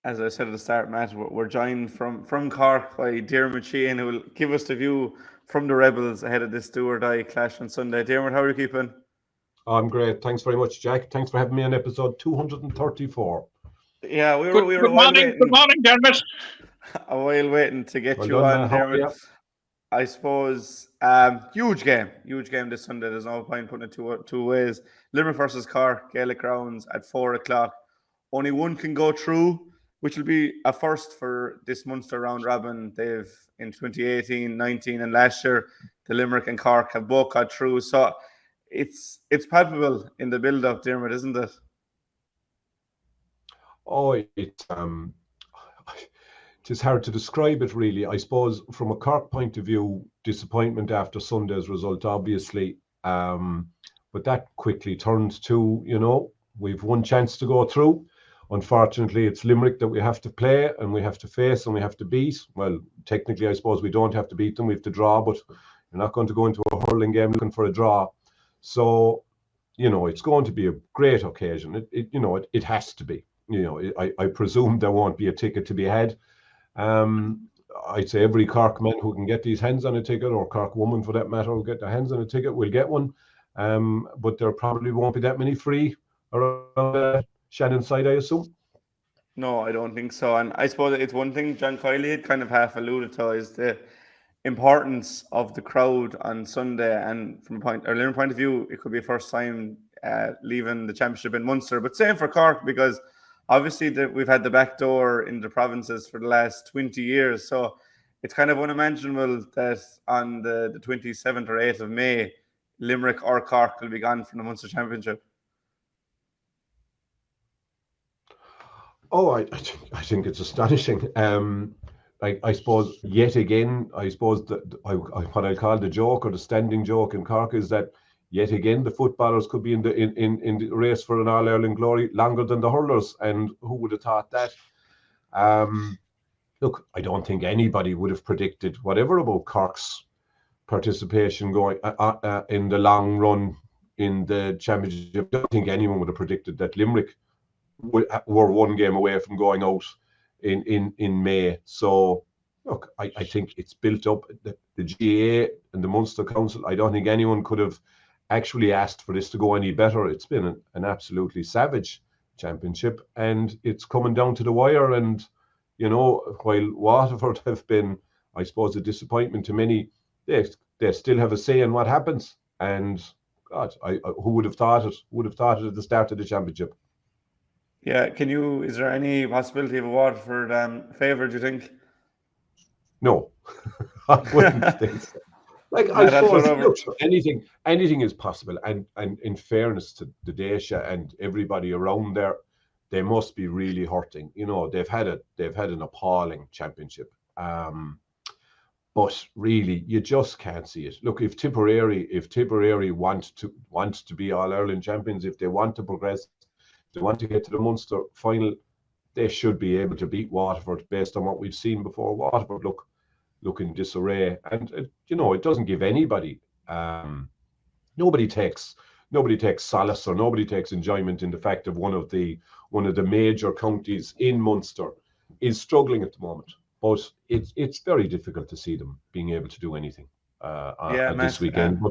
As I said at the start, Matt, we're joined from Cork by Diarmuid Sheehan, who will give us the view from the Rebels ahead of this do or die clash on Sunday. Diarmuid, how are you keeping? I'm great. Thanks very much, Jack. Thanks for having me on episode 234. Yeah, we were good morning, good morning, Dermot. A while waiting to get Well you done, on, Matt. How are Diarmuid. you? I suppose huge game this Sunday. There's no point putting it two ways. Limerick versus Cork, Gaelic grounds at 4 o'clock. Only one can go through, which will be a first for this Munster round robin. They've in 2018, 19, and last year, the Limerick and Cork have both got through. So it's palpable in the build-up, Diarmuid, isn't it? Oh, it's hard to describe it really. I suppose from a Cork point of view, disappointment after Sunday's result, obviously. But that quickly turned to, we've one chance to go through. Unfortunately, it's Limerick that we have to play and we have to face and we have to beat. Well, technically, I suppose we don't have to beat them. We have to draw, but you're not going to go into a hurling game looking for a draw. So, it's going to be a great occasion. It has to be. I presume there won't be a ticket to be had. I'd say every Cork man who can get these hands on a ticket, or Cork woman for that matter, will get their hands on a ticket, will get one. But there probably won't be that many free around Shannon's side, I assume. No, I don't think so. And I suppose it's one thing John Kiley had kind of half alluded to is the importance of the crowd on Sunday. And from a Limerick point of view, it could be a first time leaving the championship in Munster. But same for Cork, because obviously we've had the back door in the provinces for the last 20 years. So it's kind of unimaginable that on the 27th or 8th of May, Limerick or Cork will be gone from the Munster Championship. Oh, I think it's astonishing. I suppose yet again, that what I call the joke or the standing joke in Cork is that yet again the footballers could be in the race for an All-Ireland glory longer than the hurlers, and who would have thought that? Look, I don't think anybody would have predicted whatever about Cork's participation going in the long run in the championship. I don't think anyone would have predicted that Limerick were one game away from going out in May. So look, I think it's built up. The GAA and the Munster Council, I don't think anyone could have actually asked for this to go any better. It's been an absolutely savage championship, and it's coming down to the wire. And while Waterford have been, I suppose, a disappointment to many, they still have a say in what happens. And God, who would have thought it? Would have thought it at the start of the championship? Yeah, is there any possibility of a Waterford favour, do you think? No, I wouldn't think so. I suppose, look, anything is possible. And in fairness to the Daisha and everybody around there, they must be really hurting. They've had an appalling championship. But really, you just can't see it. Look, if Tipperary wants to be All-Ireland champions, if they want to progress, they want to get to the Munster final, they should be able to beat Waterford based on what we've seen before. Waterford look in disarray, and it doesn't give anybody. Nobody takes solace or nobody takes enjoyment in the fact of one of the major counties in Munster is struggling at the moment. But it's very difficult to see them being able to do anything this weekend.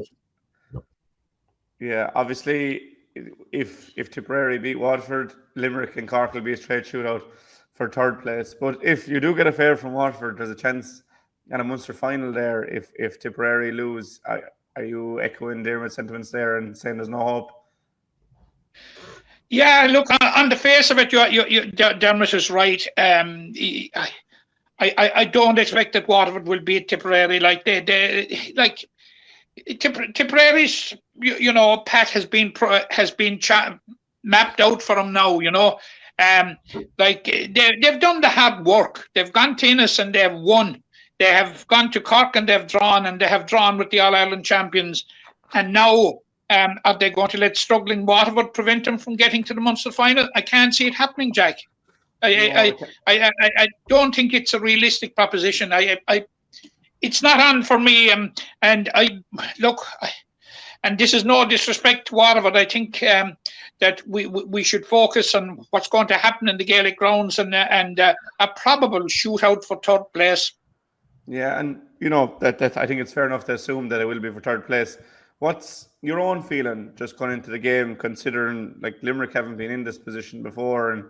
Yeah, obviously, if Tipperary beat Waterford, Limerick and Cork will be a straight shootout for third place. But if you do get a fare from Waterford, there's a chance at a Munster final there. If Tipperary lose, are you echoing Diarmuid's sentiments there and saying there's no hope? Yeah, look, on the face of it, Dermot is right. I don't expect that Waterford will beat Tipperary. Tipperary's, path has been mapped out for them now. They've done the hard work. They've gone to Innis and they've won. They have gone to Cork and they've drawn with the All-Ireland champions. And now, are they going to let struggling Waterford prevent them from getting to the Munster final? I can't see it happening, Jack. I don't think it's a realistic proposition. It's not on for me. and this is no disrespect to Waterford. I think that we should focus on what's going to happen in the Gaelic grounds and a probable shootout for third place. Yeah, and you know that I think it's fair enough to assume that it will be for third place. What's your own feeling just going into the game, considering like Limerick haven't been in this position before, and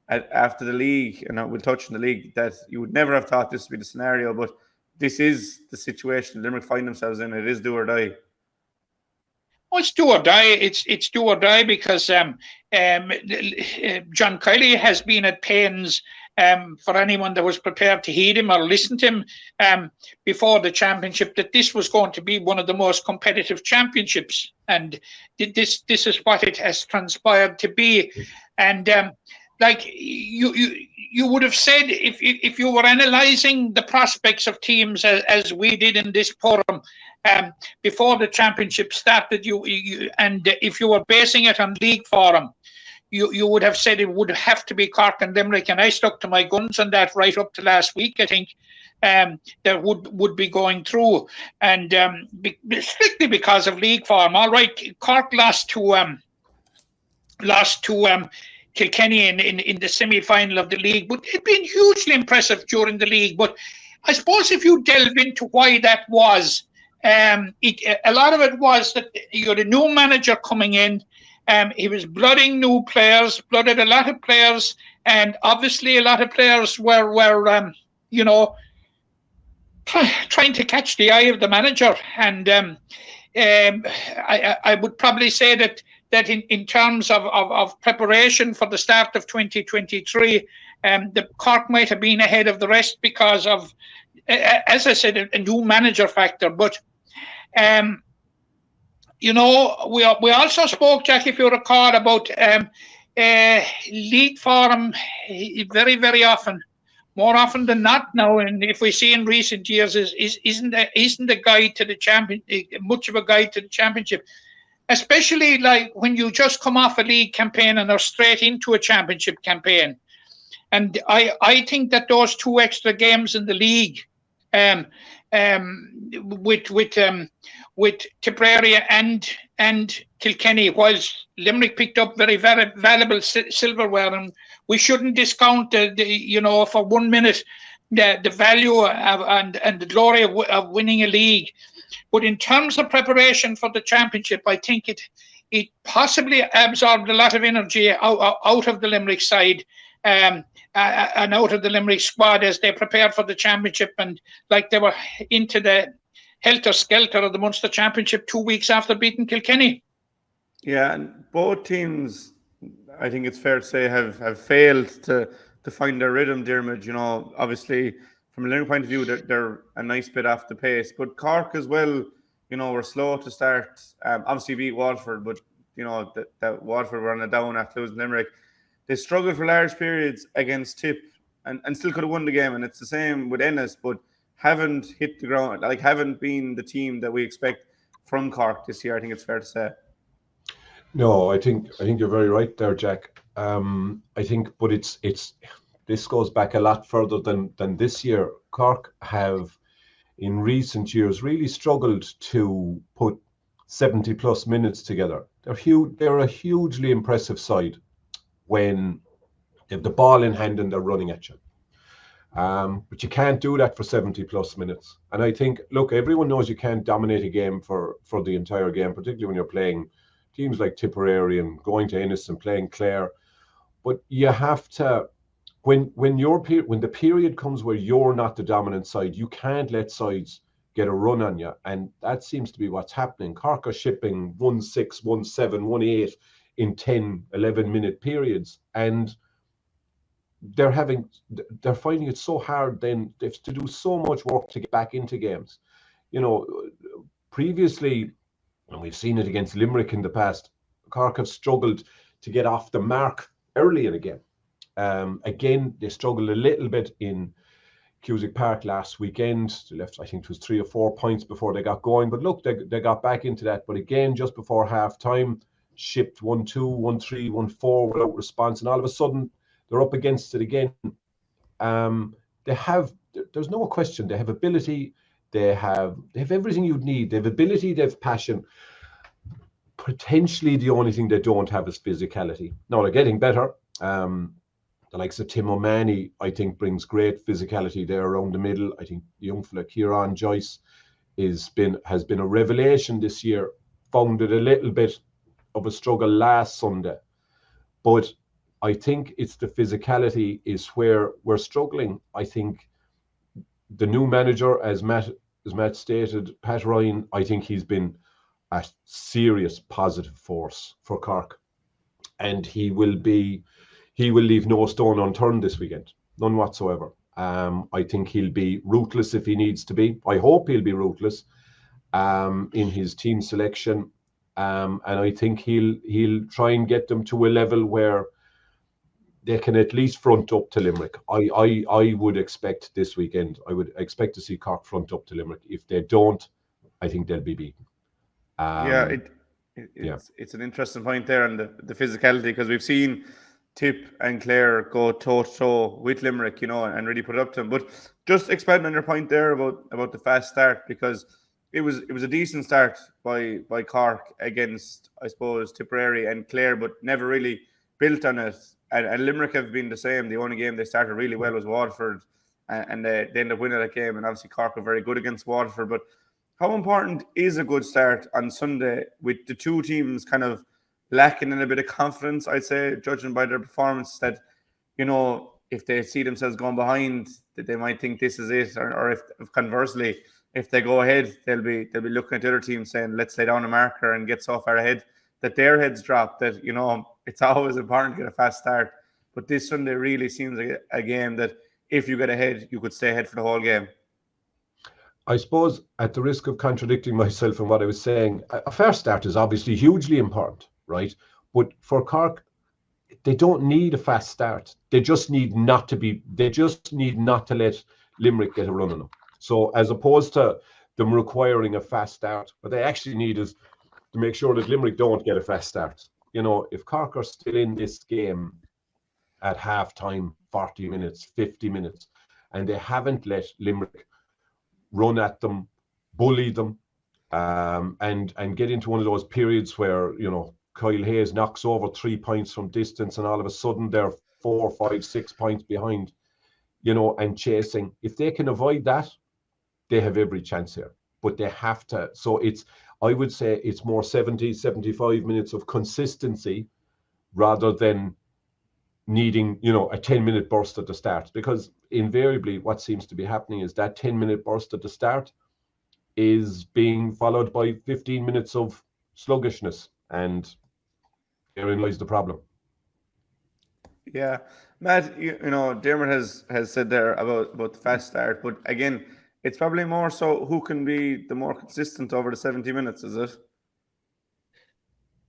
after the league, and we'll touch on the league, that you would never have thought this would be the scenario, but this is the situation Limerick find themselves in. It is do or die. Oh, it's do or die. It's do or die because John Kiely has been at pains for anyone that was prepared to heed him or listen to him before the championship, that this was going to be one of the most competitive championships, and this is what it has transpired to be. And like you would have said, if you were analysing the prospects of teams as we did in this forum before the championship started, and if you were basing it on league form, you would have said it would have to be Cork and Limerick, and I stuck to my guns on that right up to last week. I think that would be going through, and strictly because of league form. All right, Cork lost to Kilkenny in the semi-final of the league, but they'd been hugely impressive during the league. But I suppose if you delve into why that was, a lot of it was that you had a new manager coming in. He was blooded a lot of players, and obviously a lot of players were trying to catch the eye of the manager. And I would probably say that in terms of preparation for the start of 2023, the Cork might have been ahead of the rest because of, as I said, a new manager factor. But we also spoke, Jack, if you recall, about league form very, very often, more often than not now. And if we see in recent years, isn't a guide to the champion much of a guide to the championship, especially like when you just come off a league campaign and are straight into a championship campaign. And I think that those two extra games in the league, with Tipperary and Kilkenny, whilst Limerick picked up very, very valuable silverware, and we shouldn't discount for 1 minute the value and the glory of winning a league. But in terms of preparation for the championship, I think it possibly absorbed a lot of energy out of the Limerick side and out of the Limerick squad as they prepared for the championship, and like they were into the helter-skelter of the Munster Championship 2 weeks after beating Kilkenny. Yeah, and both teams, I think it's fair to say, have failed to find their rhythm, Diarmuid. You know, obviously, from a Limerick point of view, they're a nice bit off the pace. But Cork as well, you know, were slow to start. Obviously beat Waterford, but, you know, that Waterford were on a down after losing Limerick. They struggled for large periods against Tip and still could have won the game. And it's the same with Ennis, but haven't hit the ground, like haven't been the team that we expect from Cork this year. I think it's fair to say. No, I think you're very right there, Jack. I think, but it's this goes back a lot further than this year. Cork have, in recent years, really struggled to put 70+ minutes together. They're a hugely impressive side when they have the ball in hand and they're running at you. But you can't do that for 70+ minutes. And I think, look, everyone knows you can't dominate a game for the entire game, particularly when you're playing teams like Tipperary and going to Ennis and playing Clare. But you have to, when the period comes where you're not the dominant side, you can't let sides get a run on you. And that seems to be what's happening. Cork are shipping 1-6, 1-7, 1-8 in 10, 11-minute periods. And they're finding it so hard then they have to do so much work to get back into games. You know, previously, and we've seen it against Limerick in the past, Cork have struggled to get off the mark early in a game. Again, they struggled a little bit in Cusack Park last weekend. They left, I think it was 3 or 4 points before they got going. But look, they got back into that. But again, just before half-time, shipped 1-2, 1-3, 1-4 without response. And all of a sudden, they're up against it again. There's no question, they have ability. They have everything you'd need. They have ability, they have passion. potentially the only thing they don't have is physicality. Now they're getting better. The likes of Tim O'Mahony, I think, brings great physicality there around the middle. I think young fella Kieran Joyce has been a revelation this year. Found it a little bit of a struggle last Sunday, but I think it's the physicality is where we're struggling. I think the new manager, as Matt stated, Pat Ryan, I think he's been a serious positive force for Cork, and he will leave no stone unturned this weekend, none whatsoever. I think he'll be ruthless if he needs to be. I hope he'll be ruthless in his team selection, and I think he'll try and get them to a level where they can at least front up to Limerick. I would expect this weekend, I would expect to see Cork front up to Limerick. If they don't, I think they'll be beaten. It's an interesting point there on the physicality, because we've seen Tip and Clare go toe-to-toe with Limerick, and really put it up to them. But just expanding on your point there about the fast start, because it was a decent start by Cork against, I suppose, Tipperary and Clare, but never really built on it. And Limerick have been the same. The only game they started really well was Waterford, and they ended up winning that game. And obviously Cork were very good against Waterford. But how important is a good start on Sunday with the two teams kind of lacking in a bit of confidence, I'd say, judging by their performance, that, if they see themselves going behind, that they might think this is it, or if conversely, if they go ahead, they'll be looking at the other team saying, let's lay down a marker and get so far ahead that their heads drop. That, it's always important to get a fast start. But this Sunday really seems like a game that if you get ahead, you could stay ahead for the whole game. I suppose, at the risk of contradicting myself and what I was saying, a fast start is obviously hugely important, right? But for Cork, they don't need a fast start. They just need not to let Limerick get a run on them. So as opposed to them requiring a fast start, what they actually need is to make sure that Limerick don't get a fast start. If Cork are still in this game at half-time, 40 minutes, 50 minutes, and they haven't let Limerick run at them, bully them, and get into one of those periods where, Kyle Hayes knocks over 3 points from distance, and all of a sudden they're 4, 5, 6 points behind, and chasing. If they can avoid that, they have every chance here. But they have to. So I would say it's more 70, 75 minutes of consistency rather than needing, a 10-minute burst at the start. Because invariably what seems to be happening is that 10-minute burst at the start is being followed by 15 minutes of sluggishness, and therein lies the problem. Yeah, Matt, Diarmuid has said there about the fast start, but again, it's probably more so who can be the more consistent over the 70 minutes, is it?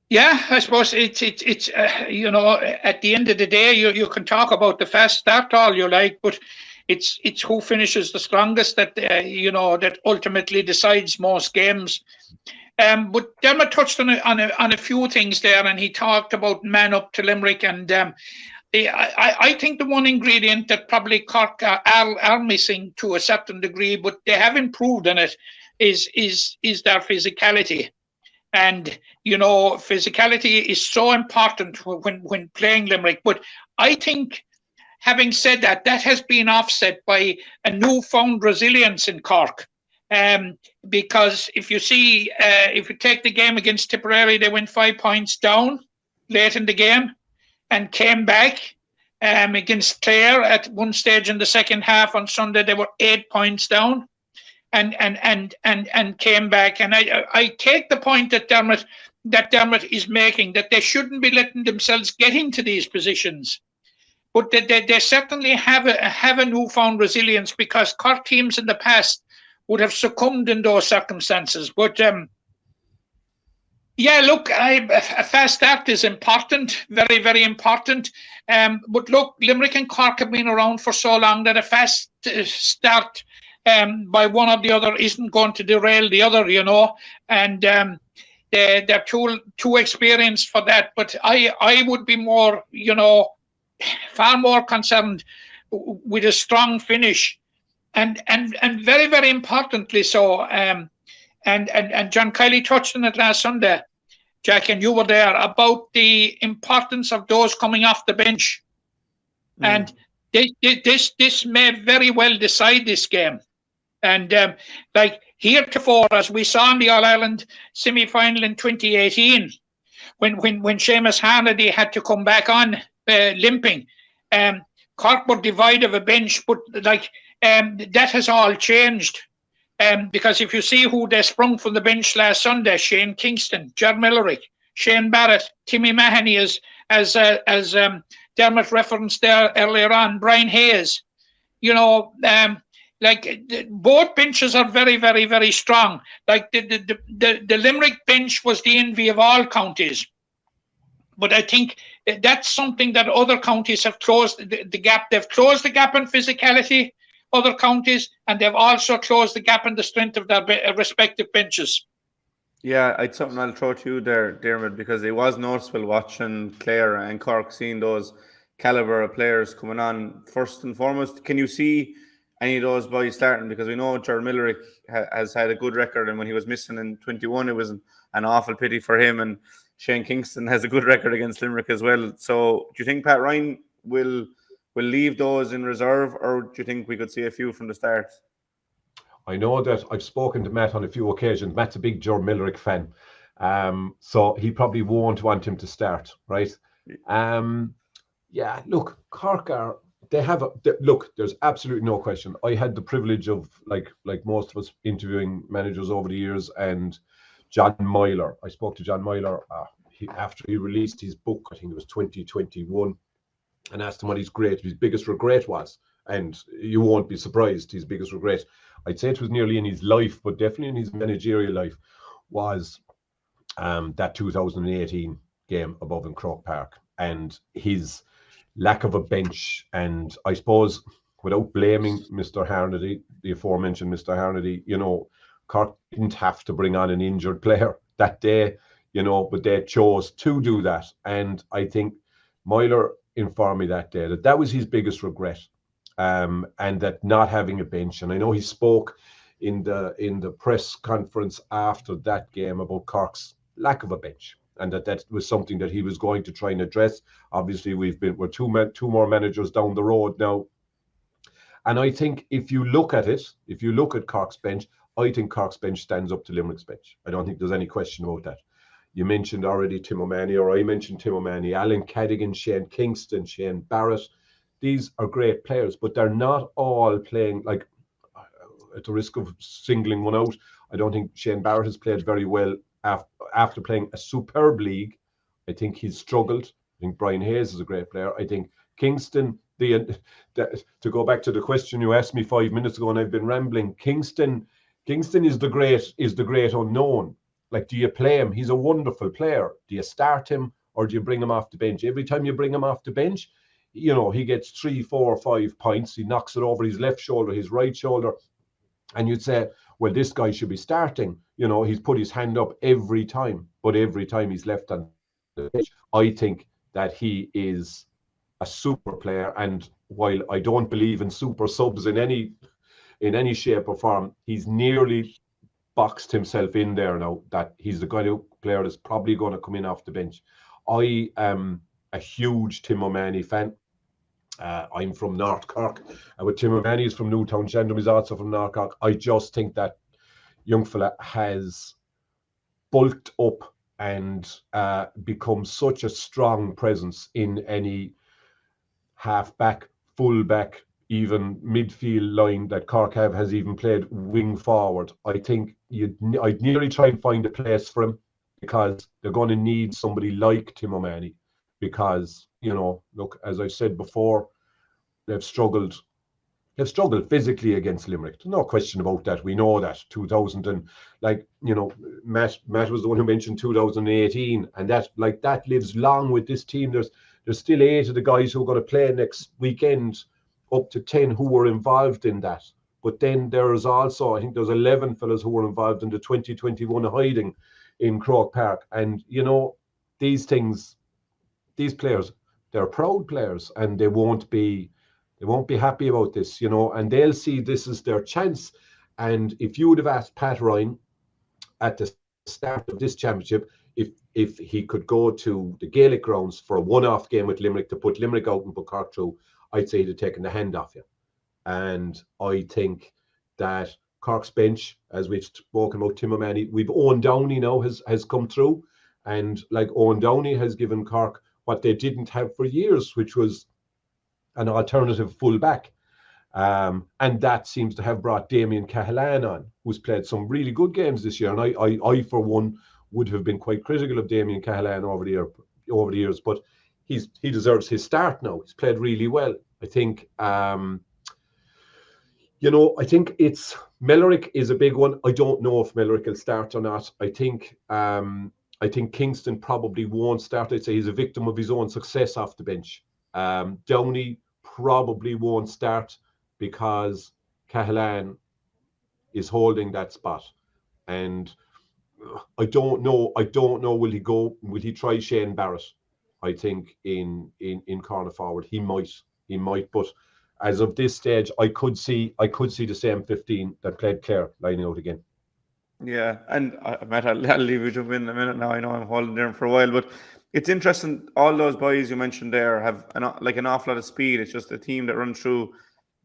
Yeah, I suppose it's at the end of the day, you can talk about the fast start all you like, but it's who finishes the strongest that that ultimately decides most games. But Diarmuid touched on a few things there, and he talked about man up to Limerick, and I think the one ingredient that probably Cork are missing to a certain degree, but they have improved on it, is their physicality. And physicality is so important when playing Limerick. But I think, having said that, that has been offset by a newfound resilience in Cork. Because if you take the game against Tipperary, they went 5 points down late in the game and came back. Against Clare at one stage in the second half on Sunday, they were 8 points down and came back. And I take the point that Diarmuid is making, that they shouldn't be letting themselves get into these positions. But they certainly have a newfound resilience, because Cork teams in the past would have succumbed in those circumstances. But yeah, look, a fast start is important, very, very important. But look, Limerick and Cork have been around for so long that a fast start by one or the other isn't going to derail the other, and they're too experienced for that. But I would be more, far more concerned with a strong finish, and very, very importantly so. And John Kiely touched on it last Sunday. Jack, and you were there, about the importance of those coming off the bench. And this may very well decide this game. And like heretofore, as we saw in the All-Ireland semi-final in 2018, when Seamus Hannity had to come back on limping, Cork were devoid of a bench, but like that has all changed. Because if you see who they sprung from the bench last Sunday, Shane Kingston, 𝘕𝘰𝘦𝘬𝘭𝘴 Shane Barrett, Timmy Mahoney, as Dermot referenced there earlier on, Brian Hayes, you know, like both benches are very, very, very strong. Like the Limerick bench was the envy of all counties. But I think that's something that other counties have closed the gap. They've closed the gap in physicality, other counties, and they've also closed the gap in the strength of their respective benches. Yeah, I'd something I'll throw to you there, Diarmuid, because it was noticeable watching Clare and Cork, seeing those calibre of players coming on. First and foremost, can you see any of those boys starting? Because we know 𝘕𝘰𝘦𝘬𝘭𝘴 has had a good record, and when he was missing in 21, it was an awful pity for him. And Shane Kingston has a good record against Limerick as well. So do you think Pat Ryan will leave those in reserve, or do you think we could see a few from the start? I know that I've spoken to Matt on a few occasions. Matt's a big 𝘕𝘰𝘦𝘬𝘭𝘴 fan. So he probably won't want him to start, right? Yeah, look, Cork are, look, there's absolutely no question. I had the privilege of, like most of us, interviewing managers over the years, and John Meyler. I spoke to John Meyler after he released his book, I think it was 2021, and asked him what his biggest regret was. And you won't be surprised, his biggest regret, I'd say it was nearly in his life, but definitely in his managerial life, was that 2018 game above in Croke Park, and his lack of a bench. And I suppose, without blaming Mr. Hannity, the aforementioned Mr. Hannity, you know, Cork didn't have to bring on an injured player that day, you know, but they chose to do that. And I think Meyler informed me that day that that was his biggest regret, and that not having a bench. And I know he spoke in the press conference after that game about Cork's lack of a bench, and that was something that he was going to try and address. Obviously, we're two more managers down the road now, and I think if you look at Cork's bench, I think Cork's bench stands up to Limerick's bench. I don't think there's any question about that. You mentioned already Tim O'Mahony, or I mentioned Tim O'Mahony, Alan Cadigan, Shane Kingston, Shane Barrett. These are great players, but they're not all playing, like, at the risk of singling one out, I don't think Shane Barrett has played very well after playing a superb league. I think he's struggled. I think Brian Hayes is a great player. I think Kingston, to go back to the question you asked me 5 minutes ago, and I've been rambling, Kingston is the great unknown. Like, do you play him? He's a wonderful player. Do you start him, or do you bring him off the bench? Every time you bring him off the bench, you know, he gets 3, 4, 5 points. He knocks it over his left shoulder, his right shoulder. And you'd say, well, this guy should be starting. You know, he's put his hand up every time, but every time he's left on the bench. I think that he is a super player. And while I don't believe in super subs in any shape or form, he's nearly boxed himself in there now, that he's the kind of player that's probably going to come in off the bench. I am a huge Tim O'Mahony fan. I'm from North Cork, and with Tim O'Mahony is from Newtown. Shandrum is also from North Cork. I just think that young fella has bulked up and become such a strong presence in any half-back, full-back, even midfield line that Cork has even played wing forward. I think I'd nearly try and find a place for him, because they're going to need somebody like Tim O'Mahony. Because, you know, look, as I said before, they've struggled physically against Limerick. There's no question about that. We know that. 2000 and, like, you know, Matt was the one who mentioned 2018, and that lives long with this team. There's still 8 of the guys who are going to play next weekend, up to 10 who were involved in that. But then there's also, I think there's 11 fellas who were involved in the 2021 hiding in Croke Park. And, you know, these players, they're proud players, and they won't be happy about this, you know, and they'll see this as their chance. And if you would have asked Pat Ryan at the start of this championship, if if he could go to the Gaelic grounds for a one-off game with Limerick to put Limerick out and put Cork through, I'd say he'd have taken the hand off you. And I think that Cork's bench, as we've spoken about, Tim O'Mahony, we've Owen Downey now has come through, and like Owen Downey has given Cork what they didn't have for years, which was an alternative full-back. And that seems to have brought Damien Cahalane on, who's played some really good games this year. And I for one, would have been quite critical of Damien Cahalane over the years, but he deserves his start now. He's played really well. I think, you know, I think Limerick is a big one. I don't know if Limerick will start or not. I think Kingston probably won't start. I'd say he's a victim of his own success off the bench. Downey probably won't start because Cahalane is holding that spot, and I don't know. Will he try Shane Barrett? I think in corner forward he might, but as of this stage, I could see the same 15 that played Clare lining out again. Yeah, and Matt, I'll leave you jump in a minute now. I know I'm holding there for a while, but it's interesting. All those boys you mentioned there have an awful lot of speed. It's just a team that run through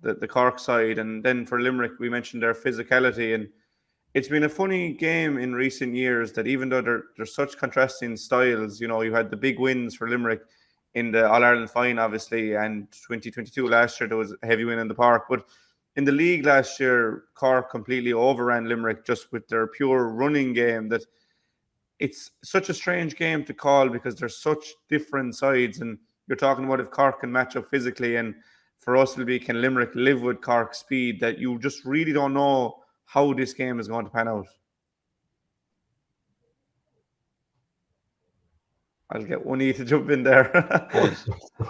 the Cork side, and then for Limerick, we mentioned their physicality, and it's been a funny game in recent years that even though there's such contrasting styles, you know, you had the big wins for Limerick in the All-Ireland final, obviously, and 2022 last year there was a heavy win in the Park, but in the league last year, Cork completely overran Limerick just with their pure running game. That it's such a strange game to call because there's such different sides, and you're talking about if Cork can match up physically, and for us it'll be, can Limerick live with Cork's speed, that you just really don't know how this game is going to pan out. I'll get one to jump in there.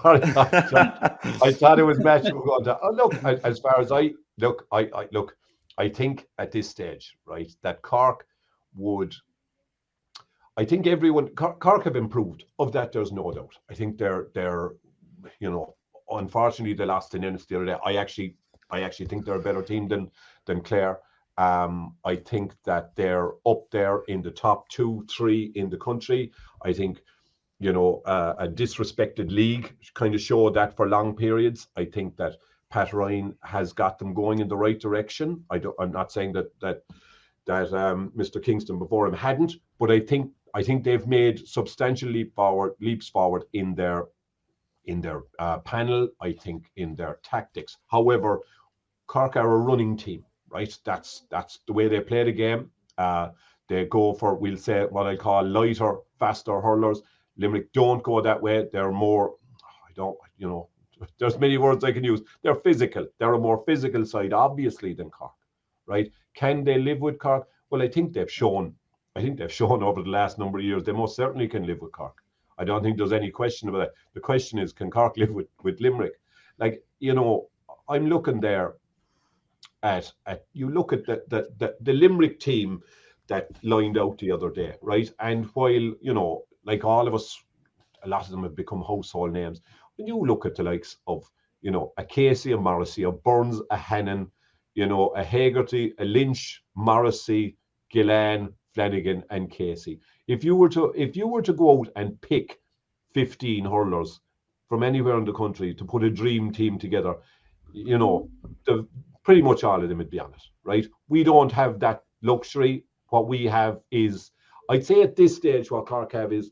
Sorry, I thought it was Matt. Look, as far as I think at this stage, right, that Cork would. I think Cork have improved. Of that, there's no doubt. I think they're, you know, unfortunately they lost in Ennis the other day. I actually think they're a better team than Clare. I think that they're up there in the top 2-3 in the country. I think, you know, a disrespected league kind of showed that for long periods. I think that Pat Ryan has got them going in the right direction. I'm not saying that Mr. Kingston before him hadn't, but I think they've made substantial leaps forward in their panel. I think in their tactics. However, Cork are a running team, right? That's the way they play the game. They go for, we'll say, what I call lighter, faster hurlers. Limerick don't go that way. They're more, there's many words I can use. They're physical. They're a more physical side, obviously, than Cork, right? Can they live with Cork? Well, I think they've shown over the last number of years they most certainly can live with Cork. I don't think there's any question about that. The question is, can Cork live with Limerick? Like, you know, I'm looking there at you look at the Limerick team that lined out the other day, right? And while, you know, like all of us, a lot of them have become household names. When you look at the likes of, you know, a Casey, a Morrissey, a Burns, a Hannon, you know, a Hagerty, a Lynch, Morrissey, Gillan, Flanagan, and Casey. If you were to go out and pick 15 hurlers from anywhere in the country to put a dream team together, you know, pretty much all of them would be on it, right? We don't have that luxury. What we have is, I'd say at this stage, what Cork have is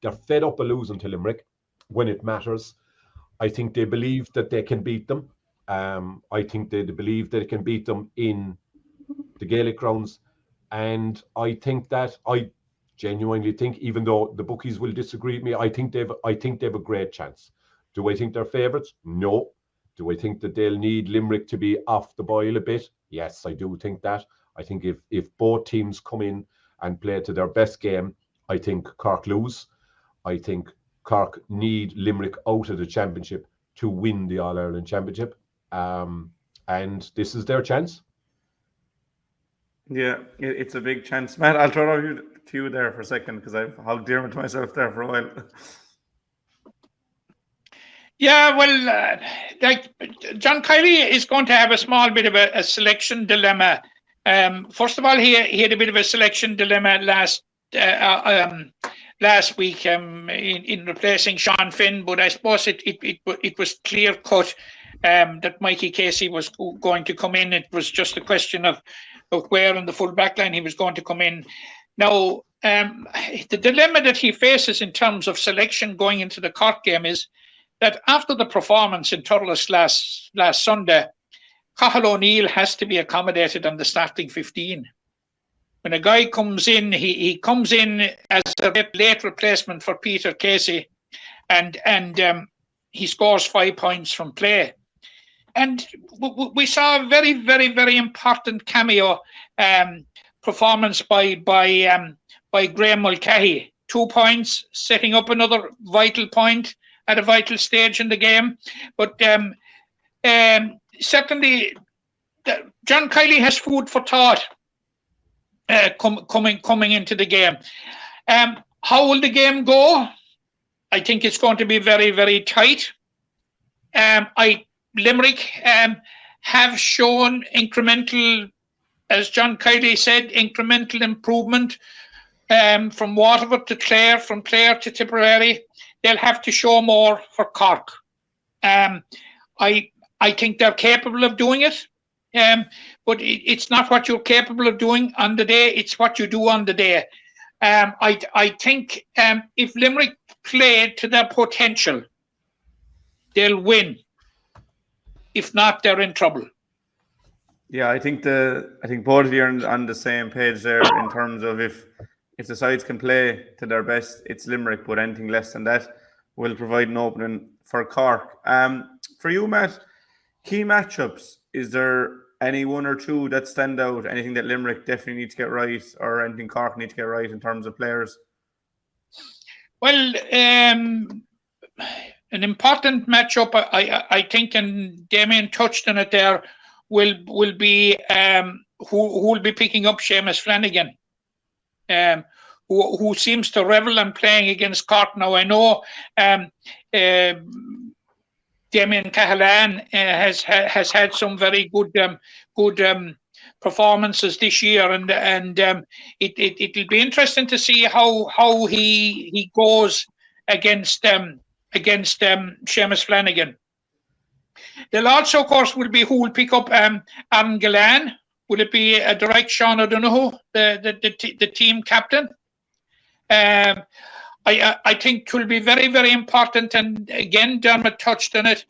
they're fed up of losing to Limerick when it matters. I think they believe that they can beat them. I think they believe that they can beat them in the Gaelic grounds. And I think that, I genuinely think, even though the bookies will disagree with me, I think they've a great chance. Do I think they're favourites? No. Do I think that they'll need Limerick to be off the boil a bit? Yes, I do think that. I think if both teams come in and play to their best game, I think Cork lose. I think Cork need Limerick out of the championship to win the All-Ireland Championship. And this is their chance. Yeah, it's a big chance. Matt, I'll throw it to you there for a second because I've hugged Diarmuid to myself there for a while. Yeah, well, like John Kiely is going to have a small bit of a selection dilemma. First of all, he had a bit of a selection dilemma last last week in replacing Sean Finn, but I suppose it was clear cut that Mikey Casey was going to come in. It was just a question of where in the full back line he was going to come in. Now, the dilemma that he faces in terms of selection going into the Cork game is that after the performance in Thurles last Sunday, Cathal O'Neill has to be accommodated on the starting 15. When a guy comes in, he comes in as a late replacement for Peter Casey, and he scores 5 points from play. And we saw a very, very, very important cameo performance by Graham Mulcahy. 2 points, setting up another vital point at a vital stage in the game. But secondly, John Kiely has food for thought coming into the game. How will the game go? I think it's going to be very, very tight. Limerick have shown incremental, as John Kiely said, incremental improvement from Waterford to Clare, from Clare to Tipperary. They'll have to show more for Cork. I think they're capable of doing it, but it's not what you're capable of doing on the day, it's what you do on the day. I think if Limerick play to their potential, they'll win. If not, they're in trouble. Yeah, I think both of you are on the same page there in terms of if the sides can play to their best, it's Limerick, but anything less than that will provide an opening for Cork. For you, Matt, key matchups, is there any one or two that stand out? Anything that Limerick definitely need to get right, or anything Cork need to get right in terms of players? Well, an important matchup, I think, and Damien touched on it there, will be who will be picking up Seamus Flanagan, who seems to revel in playing against Cork. Now, I know Damien Cahalan has had some very good performances this year, and it'll be interesting to see how he goes against Seamus Flanagan. They'll also, of course, will be who will pick up Aaron Gillan. Will it be a direct Sean O'Donoghue, the team captain? I think it will be very, very important, and again, Dermot touched on it.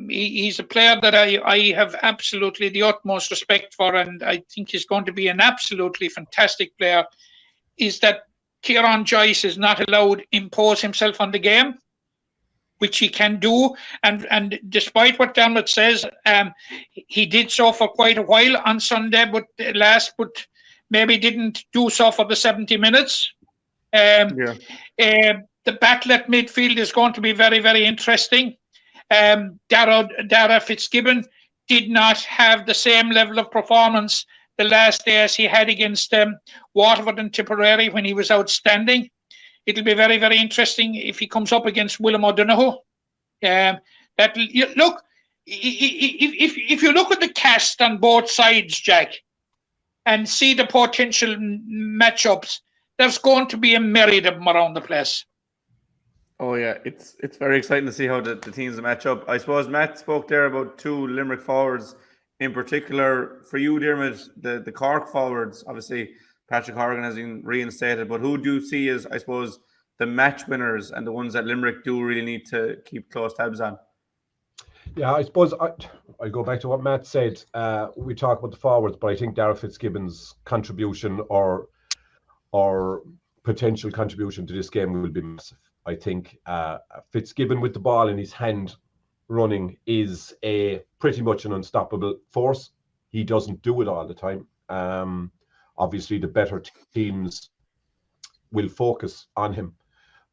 He's a player that I have absolutely the utmost respect for, and I think he's going to be an absolutely fantastic player, is that Kieran Joyce is not allowed to impose himself on the game, which he can do. And despite what Dermot says, he did so for quite a while on Sunday, but maybe didn't do so for the 70 minutes. The battle at midfield is going to be very, very interesting. Dara Fitzgibbon did not have the same level of performance the last day as he had against Waterford and Tipperary when he was outstanding. It'll be very, very interesting if he comes up against Willem O'Donoghue. Look, if you look at the cast on both sides, Jack, and see the potential matchups, there's going to be a myriad of them around the place. Oh yeah, it's very exciting to see how the teams match up. I suppose Matt spoke there about two Limerick forwards in particular. For you, Diarmuid, the Cork forwards, obviously Patrick Horgan has been reinstated, but who do you see as, I suppose, the match winners and the ones that Limerick do really need to keep close tabs on? Yeah, I suppose I go back to what Matt said. We talk about the forwards, but I think Dara Fitzgibbon's contribution or potential contribution to this game will be massive. I think Fitzgibbon with the ball in his hand running is pretty much an unstoppable force. He doesn't do it all the time. Obviously, the better teams will focus on him,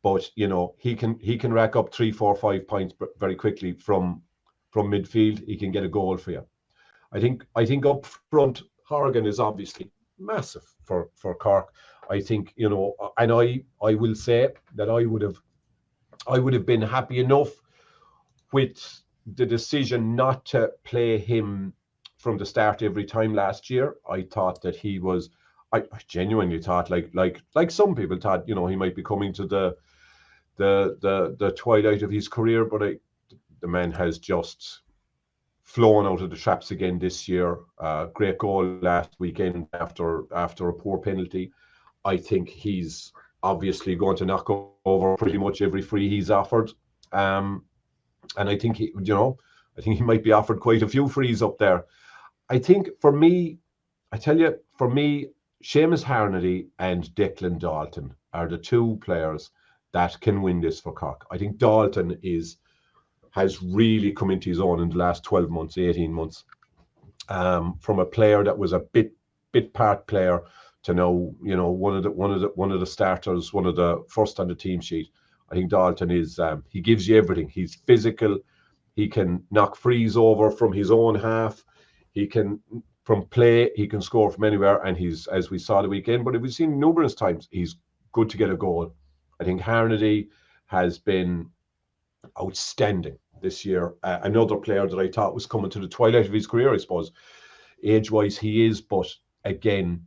but he can rack up 3, 4, 5 points very quickly from midfield. He can get a goal for you. I think up front, Horgan is obviously massive for Cork. I think, and I will say that I would have been happy enough with the decision not to play him from the start every time last year. I thought that he was I genuinely thought, like some people thought, you know, he might be coming to the twilight of his career, but the man has just flown out of the traps again this year. Great goal last weekend after a poor penalty. I think he's obviously going to knock over pretty much every free he's offered. And I think he might be offered quite a few frees up there. I think for me, Seamus Harnedy and Declan Dalton are the two players that can win this for Cork. I think Dalton has really come into his own in the last 12 months, 18 months. From a player that was a bit part player to now, you know, one of the starters, one of the first on the team sheet. I think Dalton is he gives you everything. He's physical. He can knock frees over from his own half. He can from play. He can score from anywhere, and he's, as we saw the weekend, but we've seen numerous times, he's good to get a goal. I think Harnedy has been outstanding this year. Another player that I thought was coming to the twilight of his career, I suppose. Age-wise, he is, but again,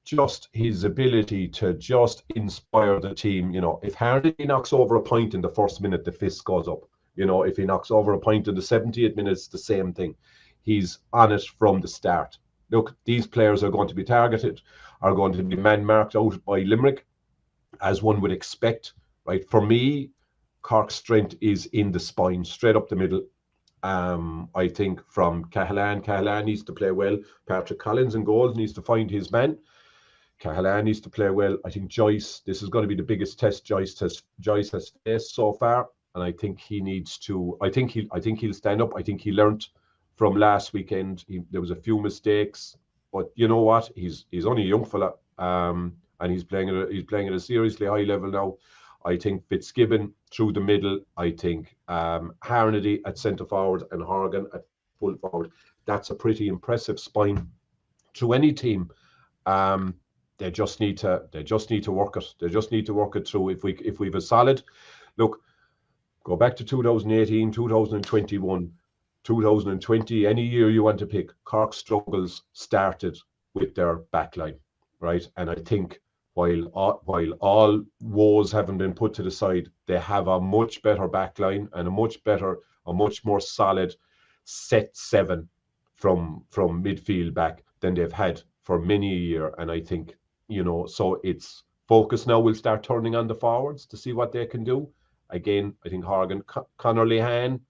just his ability to just inspire the team. You know, if Harnedy knocks over a point in the first minute, the fist goes up. You know, if he knocks over a point in the 70th minute, it's the same thing. He's on it from the start. Look, these players are going to be targeted, are going to be man-marked out by Limerick, as one would expect, right? For me, Cork's strength is in the spine, straight up the middle. I think from Cahalane needs to play well. Patrick Collins in goals needs to find his man. Cahalane needs to play well. I think Joyce, this is going to be the biggest test Joyce has faced so far, and I think he needs to. I think he'll stand up. I think he learnt from last weekend. There was a few mistakes, but you know what? He's only a young fella, and he's playing at a seriously high level now. I think Fitzgibbon through the middle. I think Harnedy at centre forward and Horgan at full forward. That's a pretty impressive spine to any team. They just need to work it. They just need to work it through. If we've a solid look, go back to 2018, 2021, 2020, any year you want to pick, Cork struggles started with their backline, right? And I think while all woes haven't been put to the side, they have a much better backline and a much more solid set seven from midfield back than they've had for many a year. And I think, you know, so it's focus now. We'll start turning on the forwards to see what they can do. Again, I think Horgan, Conor Lehan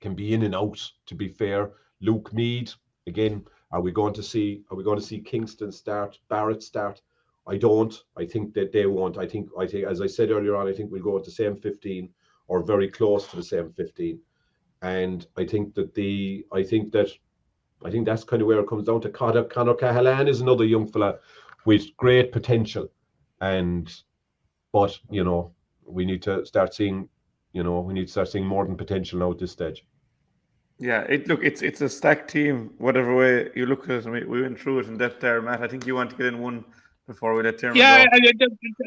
can be in and out, to be fair. Luke Meade, again, are we going to see Kingston start, Barrett start? I don't. I think that they won't. I think as I said earlier on, I think we'll go with the same 15 or very close to the same 15. And I think that's kind of where it comes down to. Conor Cahalane is another young fella with great potential, but you know, we need to start seeing more than potential now at this stage. Yeah, it's a stacked team, whatever way you look at it. We went through it in depth there, Matt. I think you want to get in one before we let Diarmuid go.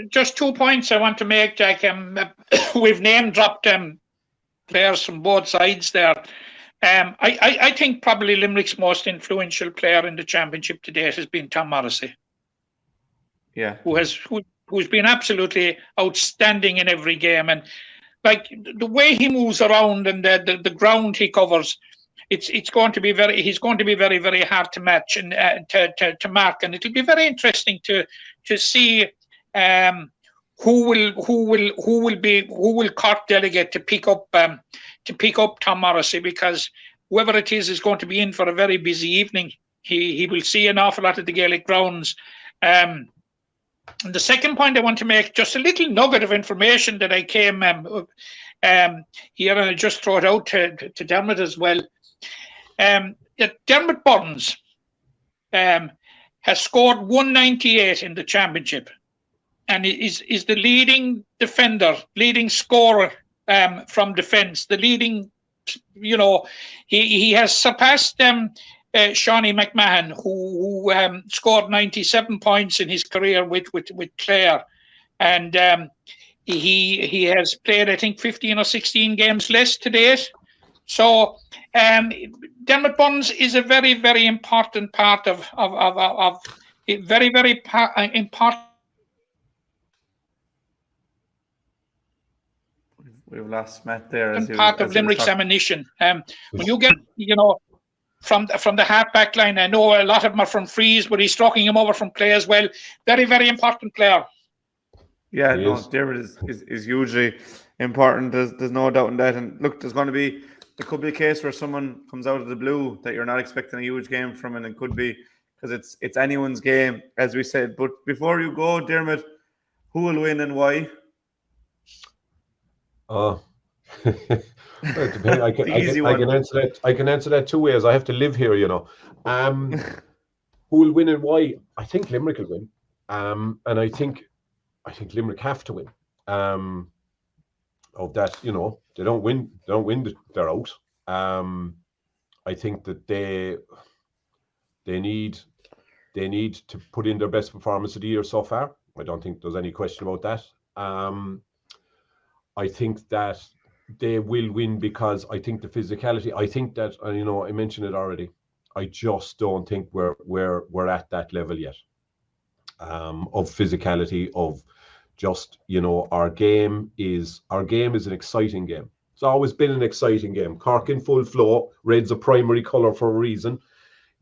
Just 2 points I want to make, Jack. We've name dropped players from both sides there. I think probably Limerick's most influential player in the championship to date has been Tom Morrissey. Yeah, who's been absolutely outstanding in every game, and like the way he moves around and the ground he covers, he's going to be very, very hard to match and to mark, and it'll be very interesting to see who will Cork delegate to pick up Tom Morrissey, because whoever it is going to be in for a very busy evening. He will see an awful lot of the Gaelic grounds. And the second point I want to make, just a little nugget of information that I came here, and I just throw it out to Diarmuid as well. That Diarmuid Burns has scored 198 in the championship, and is the leading defender, leading scorer from defence. The leading, you know, he has surpassed Seanie McMahon, who scored 97 points in his career with Clare, and he has played, I think, 15 or 16 games less to date. So Diarmuid Burns is a very, very important part of very, very important. We've lost Matt there as Part of Limerick's ammunition. When you get, from the half-back line, I know a lot of them are from frees, but he's stroking him over from play as well. Very, very important player. Yeah, no, Diarmuid is hugely important. There's no doubt in that. And look, there could be a case where someone comes out of the blue that you're not expecting a huge game from, and it could be because it's anyone's game, as we said. But before you go, Diarmuid, who will win and why? I can answer that. I can answer that 2 ways. I have to live here, Who will win and why? I think Limerick will win. And I think Limerick have to win. Of that, they don't win, they're out. I think that they need to put in their best performance of the year so far. I don't think there's any question about that. I think that they will win because I think the physicality. I think that I mentioned it already. I just don't think we're at that level yet of physicality. Of just our game is an exciting game. It's always been an exciting game. Cork in full flow. Red's a primary colour for a reason.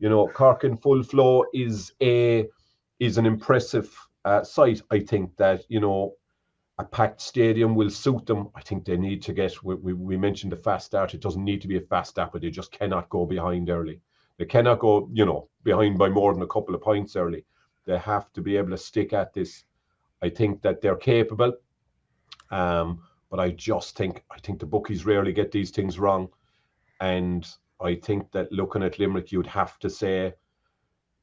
Cork in full flow is an impressive sight. I think that a packed stadium will suit them. I think they need to get, we mentioned the fast start. It doesn't need to be a fast start, but they just cannot go behind early. They cannot go, behind by more than a couple of points early. They have to be able to stick at this. I think that they're capable. But I think the bookies rarely get these things wrong. And I think that looking at Limerick, you'd have to say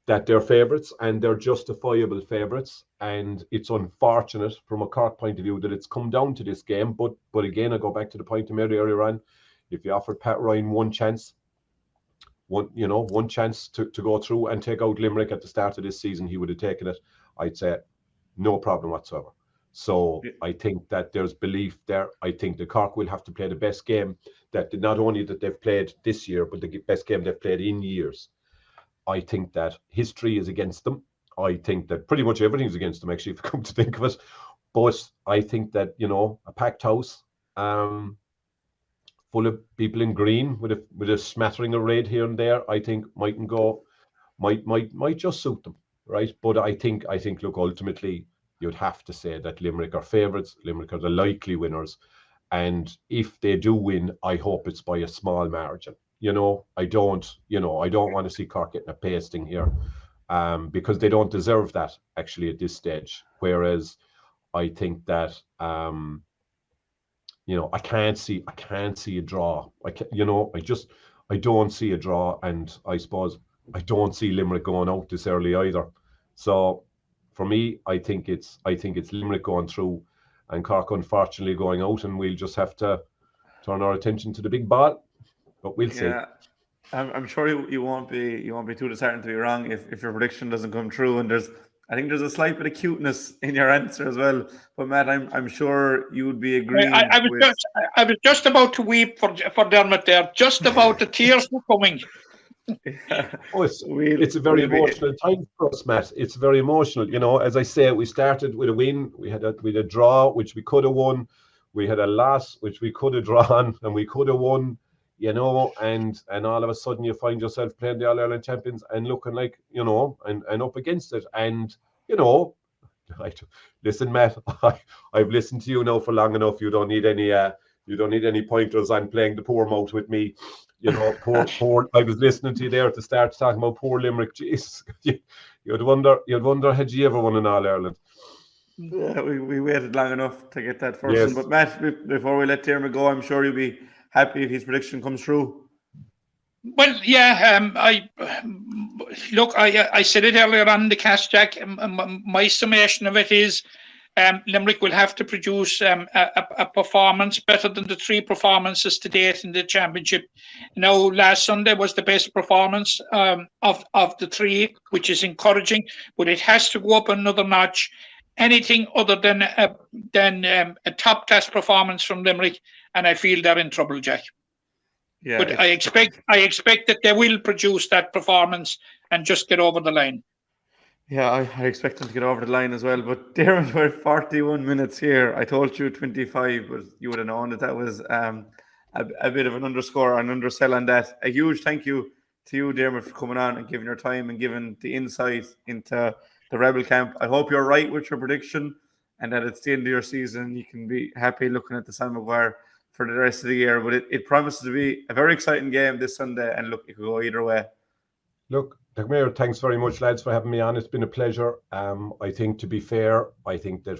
that they're favourites and they're justifiable favourites. And it's unfortunate from a Cork point of view that it's come down to this game. But again, I go back to the point I made earlier on. If you offered Pat Ryan one chance to go through and take out Limerick at the start of this season, he would have taken it. I'd say no problem whatsoever. So I think that there's belief there. I think the Cork will have to play the best game that not only that they've played this year, but the best game they've played in years. I think that history is against them. I think that pretty much everything is against them, actually, if you come to think of it. But I think that, a packed house full of people in green with a smattering of red here and there, I think might just suit them, right? But I think, look, ultimately, you'd have to say that Limerick are favourites. Limerick are the likely winners. And if they do win, I hope it's by a small margin. I don't want to see Cork getting a pasting here because they don't deserve that actually at this stage. Whereas I think that, I can't see a draw. I don't see a draw. And I suppose I don't see Limerick going out this early either. So for me, I think it's Limerick going through and Cork unfortunately going out, and we'll just have to turn our attention to the big ball. But we'll see. Yeah, I'm sure you won't be too disheartened to be wrong if your prediction doesn't come true. And I think there's a slight bit of cuteness in your answer as well. But Matt, I'm sure you would be agreeing. I was just about to weep for Dermot there. Just about, the tears were coming. Yeah. Oh, it's a very emotional time for us, Matt. It's very emotional. As I say, we started with a win. We had a draw, which we could have won. We had a loss, which we could have drawn, and we could have won. And all of a sudden you find yourself playing the All-Ireland champions and looking like, and up against it. And, listen, Matt, I've listened to you now for long enough. You don't need any pointers on playing the poor mouth with me. Poor. I was listening to you there at the start talking about poor Limerick. Jesus, you'd wonder had you ever won an All-Ireland? Yeah, we waited long enough to get that first yes. one. But Matt, before we let Diarmuid go, I'm sure you'll be happy if his prediction comes true. Well, yeah. I said it earlier on the cast, Jack. My summation of it is Limerick will have to produce a performance better than the 3 performances to date in the championship. Now, last Sunday was the best performance of the 3, which is encouraging, but it has to go up another notch. Anything other than a top-class performance from Limerick, and I feel they're in trouble, Jack. Yeah, but I expect that they will produce that performance and just get over the line. Yeah, I expect them to get over the line as well. But Darren, we're 41 minutes here. I told you 25, but you would have known that was a bit of an underscore, an undersell on that. A huge thank you to you, Dermot, for coming on and giving your time and giving the insight into the Rebel camp. I hope you're right with your prediction and that it's the end of your season. You can be happy looking at the Sam Maguire for the rest of the year. But it promises to be a very exciting game this Sunday. And look, it could go either way. Look, Diarmuid, thanks very much, lads, for having me on. It's been a pleasure. I think, to be fair, I think that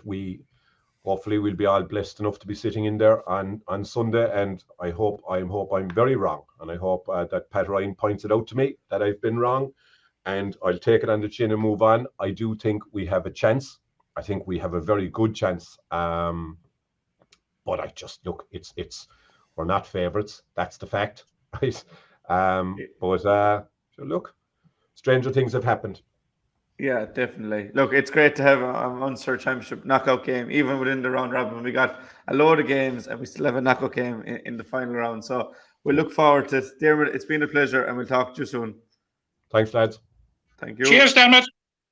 hopefully we'll be all blessed enough to be sitting in there on Sunday, and I hope I'm very wrong, and I hope that Pat Ryan points it out to me that I've been wrong, and I'll take it on the chin and move on. I do think we have a chance. I think we have a very good chance. But I just look, we're not favourites. That's the fact, right? But look, stranger things have happened. Yeah, definitely. Look, it's great to have a Munster Championship knockout game, even within the round robin. We got a load of games and we still have a knockout game in the final round. So we look forward to it. Diarmuid, it's been a pleasure and we'll talk to you soon. Thanks, lads. Thank you. Cheers, Dermot.